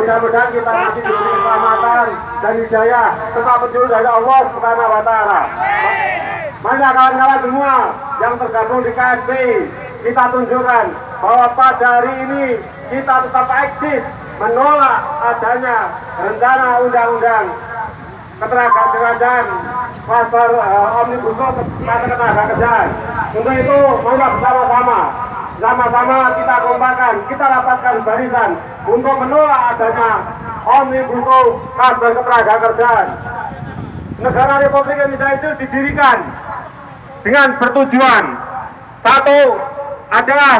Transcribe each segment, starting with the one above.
mudah-mudahan kita masih diberi keselamatan dan hidayah serta petunjuk dari Allah Subhanahu wa Ta'ala. Mana kawan-kawan semua yang tergabung di KSP, kita tunjukkan bahwa pada hari ini kita tetap eksis menolak adanya rencana undang-undang ketenagakerjaan pasal Omnibus Law ketenagakerjaan. Untuk itu, mari sama-sama kita kompakan, kita rapatkan barisan untuk menolak adanya Omnibus Law pasal ketenagakerjaan. Negara Republik Indonesia itu didirikan dengan bertujuan satu adalah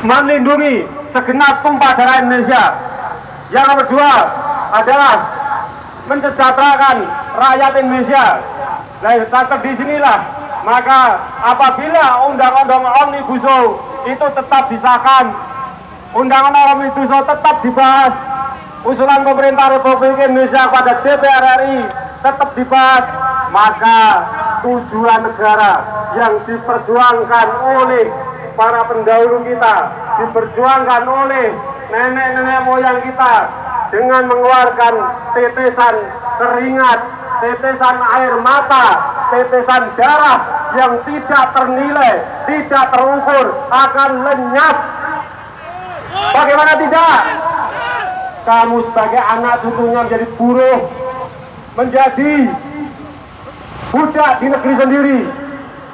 melindungi segenap tumpah darah Indonesia. Yang kedua adalah mensejahterakan rakyat Indonesia. Nah, di sinilah maka apabila undang-undang Omnibus Law itu tetap disahkan, undang-undang Omnibus Law tetap dibahas, usulan pemerintah Republik Indonesia pada DPR RI tetap dibahas, maka tujuan negara yang diperjuangkan oleh para pendahulu kita, diperjuangkan oleh nenek-nenek moyang kita dengan mengeluarkan tetesan keringat, tetesan air mata, tetesan darah yang tidak ternilai, tidak terukur, akan lenyap. Bagaimana tidak? Kamu sebagai anak cucunya menjadi buruh, menjadi budak di negeri sendiri,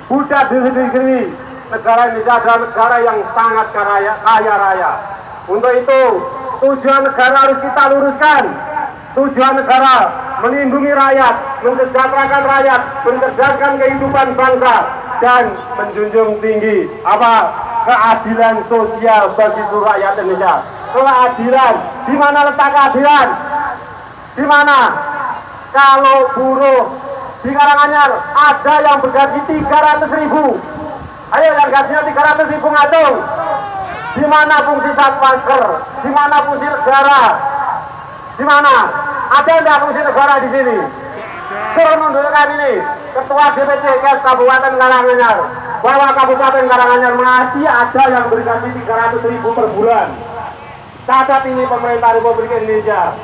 budak di negeri sendiri. Negara Indonesia adalah negara yang sangat kaya raya. Untuk itu, tujuan negara harus kita luruskan. Tujuan negara melindungi rakyat, mensejahterakan rakyat, mencerdaskan kehidupan bangsa, dan menjunjung tinggi keadilan sosial bagi seluruh rakyat Indonesia. Keadilan, di mana letak keadilan? Di mana? Kalau buruh di Karanganyar ada yang bergaji 300.000. Ayo yang gajinya 300.000 ngatung. Di mana fungsi Satpasker? Di mana fungsi negara? Di mana? Ada tidak fungsi negara di sini? Suruh menunjukkan ini Ketua DPC Kabupaten Karanganyar bahwa Kabupaten Karanganyar masih ada yang bergaji 300.000 per bulan. Catat ini pemerintah Republik Indonesia.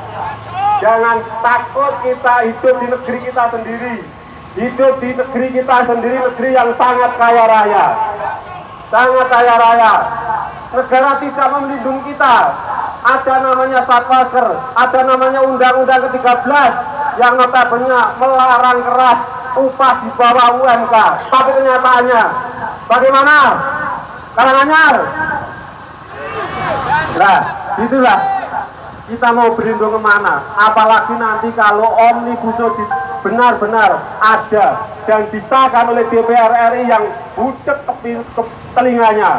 Jangan takut kita hidup di negeri kita sendiri. Hidup di negeri kita sendiri, negeri yang sangat kaya raya. Sangat kaya raya. Negara tidak melindungi kita. Ada namanya Satpasker, ada namanya Undang-Undang ke-13 yang notabene melarang keras upah di bawah UMK. Tapi kenyataannya bagaimana? Karanganyar. Nah, itulah kita mau berlindung kemana? Apalagi nanti kalau Omnibus Law benar-benar ada dan disahkan oleh DPR RI yang bucek ke telinganya.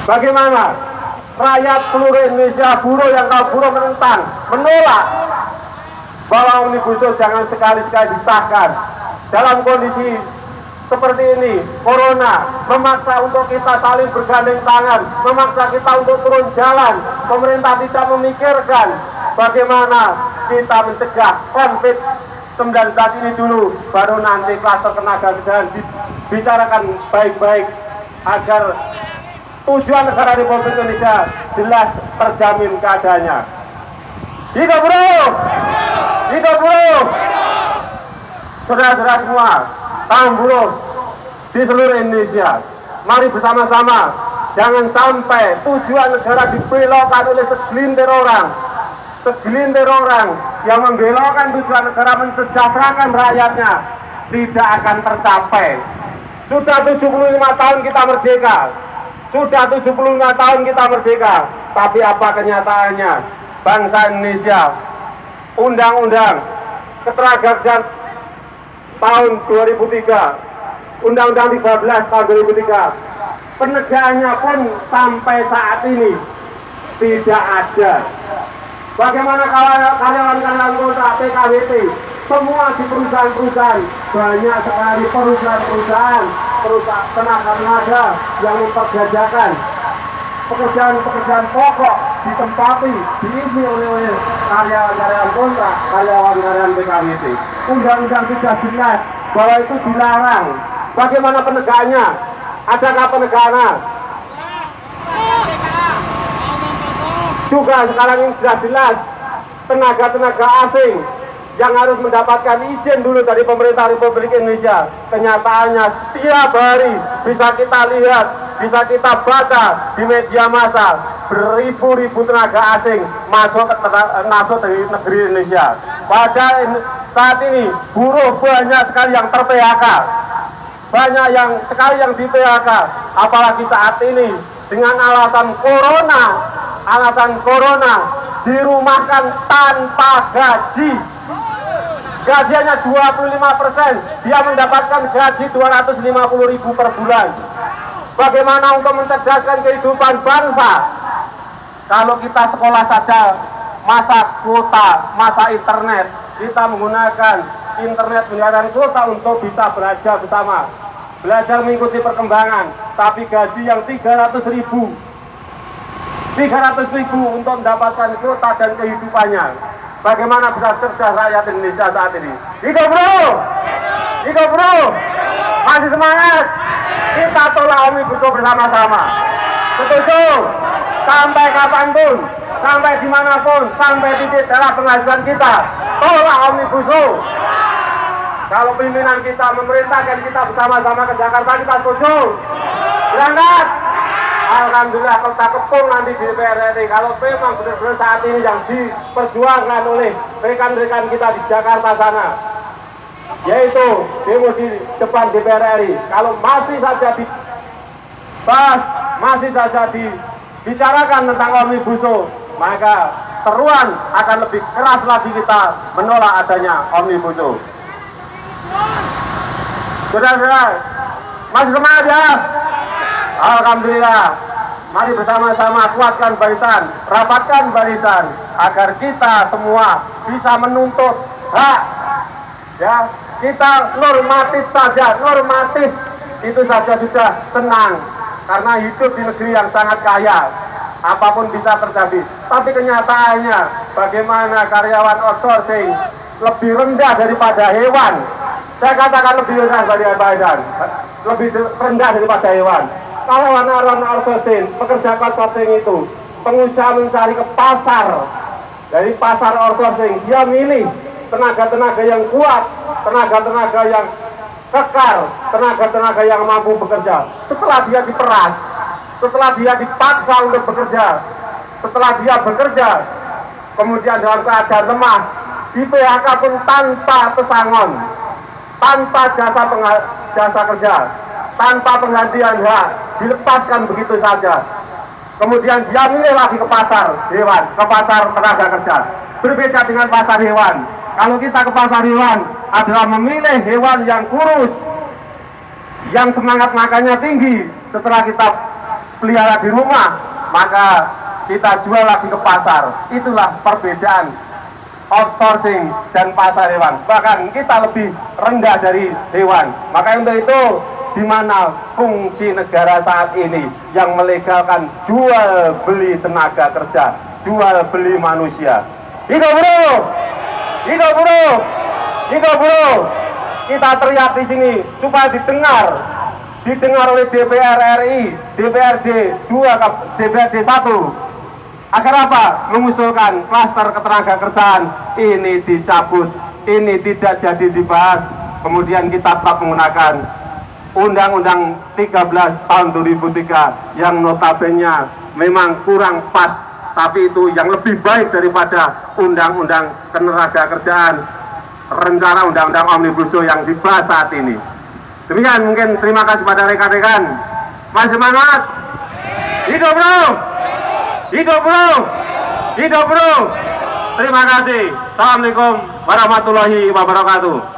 Bagaimana? Rakyat seluruh Indonesia, buruh yang buruh menentang, menolak bahwa Omnibus Law jangan sekali-sekali disahkan. Dalam kondisi seperti ini, corona memaksa untuk kita saling bergandeng tangan, memaksa kita untuk turun jalan. Pemerintah tidak memikirkan bagaimana kita mencegah COVID-19 ini dulu, baru nanti kluster ketenagakerjaan dibicarakan baik-baik agar tujuan negara Republik Indonesia jelas terjamin keadaannya. Hidup buruh! Hidup buruh! Saudara-saudara semua, kaum buruh di seluruh Indonesia, mari bersama-sama jangan sampai tujuan negara dibelokkan oleh segelintir orang yang membelokkan tujuan negara mensejahterakan rakyatnya, tidak akan tercapai. Sudah 75 tahun kita merdeka, sudah 75 tahun kita merdeka, tapi apa kenyataannya? Bangsa Indonesia, Undang-Undang Ketenagakerjaan tahun 2003, Undang-Undang 13 tahun 2003, penegakannya pun sampai saat ini tidak ada. Bagaimana karyawan-karyawan kontrak PKWT? Semua di perusahaan-perusahaan, banyak sekali perusahaan tenaga yang memperjajakan pekerjaan pokok ditempati, diisi oleh karyawan-karyawan kontrak, karyawan-karyawan PKWT. Undang-undang sudah jelas bahwa itu dilarang. Bagaimana penegakannya? Adakah penegakannya? Juga sekarang ini sudah jelas tenaga-tenaga asing yang harus mendapatkan izin dulu dari pemerintah Republik Indonesia. Kenyataannya setiap hari bisa kita lihat, bisa kita baca di media massa, beribu-ribu tenaga asing masuk dari negeri Indonesia. Pada saat ini buruh banyak sekali yang ter-PHK, banyak yang sekali yang di PHK, apalagi saat ini dengan alasan corona dirumahkan tanpa gaji. Gajinya 25%, dia mendapatkan gaji 250.000 per bulan. Bagaimana untuk mencerdaskan kehidupan bangsa? Kalau kita sekolah saja masa kuota, masa internet, kita menggunakan internet menggunakan kuota untuk bisa belajar bersama, belajar mengikuti perkembangan, tapi gaji yang 300.000 untuk mendapatkan kuota dan kehidupannya. Bagaimana bisa cerdas rakyat Indonesia saat ini? Hidup bro! Hidup bro! Masih semangat! Kita tolak Omnibus Law bersama-sama. Setuju? Sampai kapanpun, sampai dimanapun, sampai titik darah penghasilan kita, tolak Omnibus Law. Kalau pimpinan kita memerintahkan kita bersama-sama ke Jakarta, kita setuju. Berangkat! Alhamdulillah kita kepung nanti di DPR RI. Kalau memang benar-benar saat ini yang diperjuangkan oleh rekan-rekan kita di Jakarta sana, yaitu demo di depan DPR RI, kalau masih saja dibahas, masih saja dibicarakan tentang Omnibus Law, maka seruan akan lebih keras lagi kita menolak adanya Omnibus Law. Saudara-saudara, masih semangat ya? Alhamdulillah, mari bersama-sama kuatkan barisan, rapatkan barisan, agar kita semua bisa menuntut hak. Ya, kita normatif saja, normatif itu saja sudah tenang, karena hidup di negeri yang sangat kaya, apapun bisa terjadi. Tapi kenyataannya, bagaimana karyawan outsourcing lebih rendah daripada hewan. Saya katakan lebih rendah daripada lebih rendah daripada hewan. Karyawan outsourcing, pekerja outsourcing itu, pengusaha mencari ke pasar. Dari pasar outsourcing, dia milih tenaga-tenaga yang kuat, tenaga-tenaga yang kekar, tenaga-tenaga yang mampu bekerja. Setelah dia diperas, setelah dia dipaksa untuk bekerja, setelah dia bekerja, kemudian dalam keadaan lemah, di PHK pun tanpa pesangon, tanpa jasa kerja, tanpa penggantian hak, dilepaskan begitu saja. Kemudian dia milih lagi ke pasar hewan, ke pasar tenaga kerja. Berbeda dengan pasar hewan. Kalau kita ke pasar hewan adalah memilih hewan yang kurus, yang semangat makannya tinggi. Setelah kita pelihara di rumah, maka kita jual lagi ke pasar. Itulah perbedaan outsourcing dan pasar hewan. Bahkan kita lebih rendah dari hewan. Maka untuk itu, di mana fungsi negara saat ini yang melegalkan jual beli tenaga kerja, jual beli manusia. Hidup bro, hidup bro, hidup bro. Kita teriak di sini supaya didengar oleh DPR RI, DPRD 2, DPRD 1. Agar apa? Mengusulkan klaster ketenagakerjaan ini dicabut, ini tidak jadi dibahas. Kemudian kita tetap menggunakan Undang-Undang 13 tahun 2003 yang notabene memang kurang pas, tapi itu yang lebih baik daripada Undang-Undang Ketenagakerjaan, rencana Undang-Undang Omnibus Law yang dibahas saat ini. Demikian, mungkin terima kasih pada rekan-rekan. Masih semangat? Hidup bro! Hidup bro! Hidup bro! Terima kasih. Assalamualaikum warahmatullahi wabarakatuh.